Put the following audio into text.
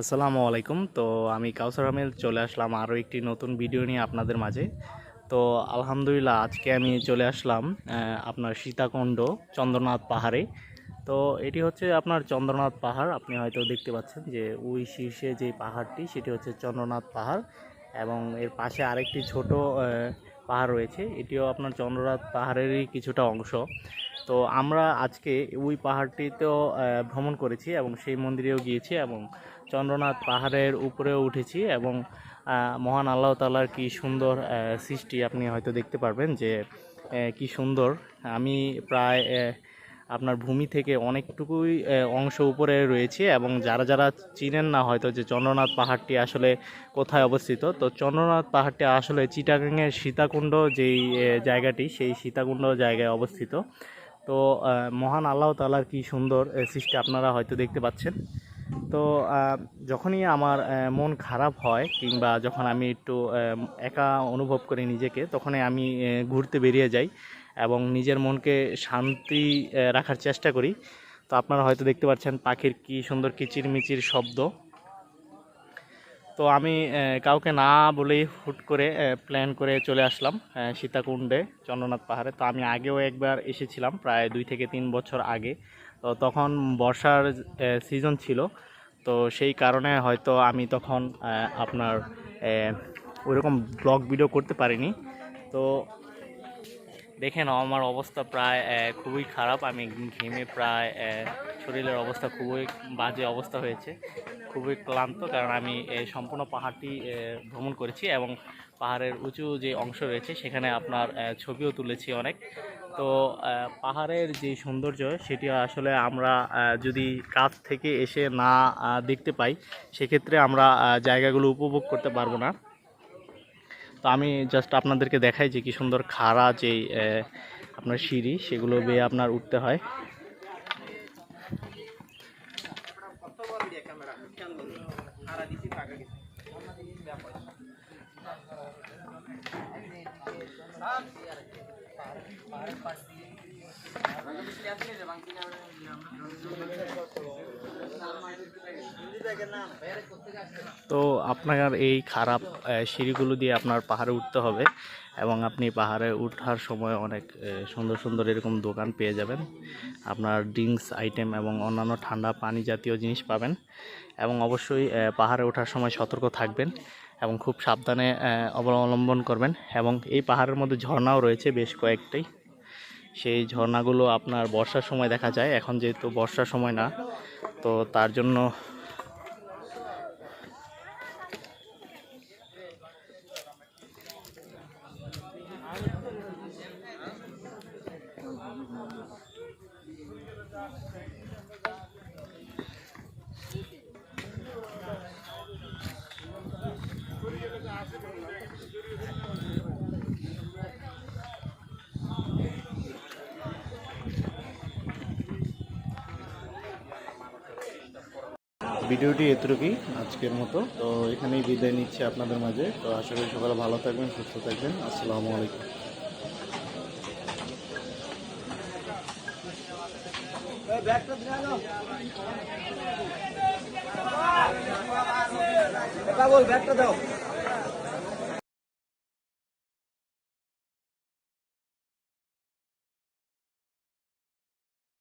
আসসালামু আলাইকুম। তো আমি কাউসার আহমেদ চলে আসলাম আরও একটি নতুন ভিডিও নিয়ে আপনাদের মাঝে। তো আলহামদুলিল্লাহ আজকে আমি চলে আসলাম আপনার সীতাকুণ্ড চন্দ্রনাথ পাহাড়ে। তো এটি হচ্ছে আপনার চন্দ্রনাথ পাহাড়। আপনি হয়তো দেখতে পাচ্ছেন যে ওই শীর্ষে যে পাহাড়টি সেটি হচ্ছে চন্দ্রনাথ পাহাড়, এবং এর পাশে আরেকটি ছোট পাহাড় রয়েছে, এটিও আপনার চন্দ্রনাথ পাহাড়েরই কিছুটা অংশ। তো আমরা আজকে ওই পাহাড়টিতেও ভ্রমণ করেছি এবং সেই মন্দিরেও গিয়েছি এবং চন্দ্রনাথ পাহাড়ের উপরেও উঠেছি এবং মহান আল্লাহ তাআলার কি সুন্দর সৃষ্টি আপনি হয়তো দেখতে পারবেন যে কি সুন্দর। আমি প্রায় আপনার ভূমি থেকে অনেকটুকুই অংশ উপরে রয়েছে, এবং যারা যারা চিনেন না হয়তো যে চন্দ্রনাথ পাহাড়টি আসলে কোথায় অবস্থিত, তো চন্দ্রনাথ পাহাড়টি আসলে চিটাগাংয়ের সীতাকুণ্ড যেই জায়গাটি, সেই সীতাকুণ্ড জায়গায় অবস্থিত। তো মহান আল্লাহ তাআলার কি সুন্দর সৃষ্টি আপনারা হয়তো দেখতে পাচ্ছেন। তো যখনই আমার মন খারাপ হয় কিংবা যখন আমি একটু একা অনুভব করি নিজেকে, তখনই আমি ঘুরতে বেরিয়ে যাই এবং নিজের মনকে শান্তি রাখার চেষ্টা করি। তো আপনারা হয়তো দেখতে পাচ্ছেন পাখির কি সুন্দর কিচিরমিচির শব্দ। তো আমি কাউকে না বলেই হুট করে প্ল্যান করে চলে আসলাম সীতাকুণ্ডে চন্দ্রনাথ পাহাড়ে। তো আমি আগেও একবার এসেছিলাম প্রায় 2 থেকে 3 বছর আগে। তো তখন বর্ষার সিজন ছিল, তো সেই কারণে হয়তো আমি তখন আপনার ওইরকম ব্লগ ভিডিও করতে পারিনি। তো দেখে নাও আমার অবস্থা প্রায় খুবই খারাপ। আমি ঘেমে প্রায় শরীরের অবস্থা খুবই বাজে অবস্থা হয়েছে, খুবই ক্লান্ত, কারণ আমি সম্পূর্ণ পাহাড়টি ভ্রমণ করেছি এবং পাহাড়ের উঁচু যে অংশ রয়েছে সেখানে আপনার ছবিও তুলেছি অনেক। তো পাহাড়ের যে সৌন্দর্য সেটি আসলে আমরা যদি কাছ থেকে এসে না দেখতে পাই, সেক্ষেত্রে আমরা জায়গাগুলো উপভোগ করতে পারবো না। তো আমি জাস্ট আপনাদেরকে দেখাই যে কি সুন্দর খাড়া যেই আপনার সিঁড়ি, সেগুলো বেয়ে আপনার উঠতে হয়। তো আপনার এই খারাপ সিঁড়িগুলো দিয়ে আপনার পাহাড়ে উঠতে হবে, এবং আপনি পাহাড়ে ওঠার সময় অনেক সুন্দর সুন্দর এরকম দোকান পেয়ে যাবেন। আপনার ড্রিঙ্কস আইটেম এবং অন্যান্য ঠান্ডা পানি জাতীয় জিনিস পাবেন, এবং অবশ্যই পাহাড়ে ওঠার সময় সতর্ক থাকবেন এবং খুব সাবধানে অবলম্বন করবেন। এবং এই পাহাড়ের মধ্যে ঝর্ণাও রয়েছে বেশ কয়েকটি। সেই ঝর্ণাগুলো আপনার বর্ষার সময় দেখা যায়, এখন যেহেতু বর্ষার সময় না, তো তার জন্য ভিডিওটি এতটুকুই আজকের মতো। তো এখানেই বিদায় নিচ্ছি আপনাদের মাঝে। তো আশা করি সকালে ভালো থাকবেন, সুস্থ থাকবেন। আসসালামু আলাইকুম। ব্যাগটা দাও।